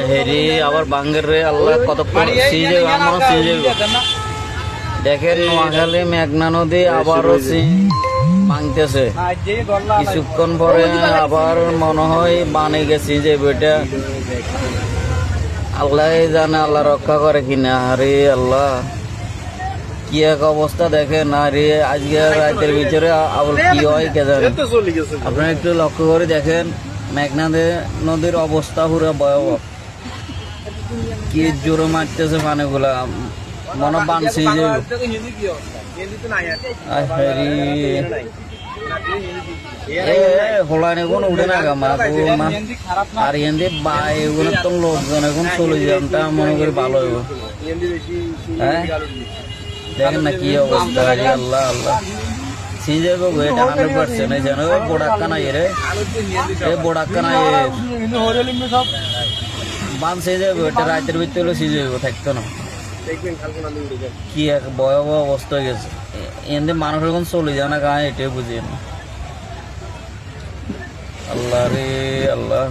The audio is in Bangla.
হেরি আবার বাঙ্গের রে আল্লাহ কতক্ষণ সিজে আমার সিজে দেখেন নোয়াখালী মেঘনা নদী আবারও ভাঙতেছে কিছুক্ষণ পরে আবার মনে হয় বানে গেছি যে বইটা আল্লাহ জানে আল্লাহ রক্ষা করে কিনা। আরে আল্লাহ কি এক অবস্থা দেখেন। আরে আজকে রাতের ভিতরে আবার কি হয় কে জানে। আপনারা একটু লক্ষ্য করে দেখেন মেঘনা নদীর অবস্থা পুরো ভয়াবহ। কি জোরে মারতেছে পানিগুলা মনে বানছি যে হোলানি কোন উঠে না গামা আর এনে বাই এগুলো তো লোকজন এখন চলে যামটা মনে করি ভালো হইব। হ্যাঁ দেখেন না কি অবস্থা। আল্লাহ আল্লাহ সিজে গো এটা 100% এই জানো বোড়াক্কা নাই রে এ বোড়াক্কা নাই বান সিজে গো এটা রাতের ভিতরে সিজে গো থাকতো না। কি এক ভয়াবহ অবস্থা হয়ে গেছে। এমনি মানুষ এখন চলে যায় না গায়ে এটাই বুঝি না। আল্লাহ রে আল্লাহ।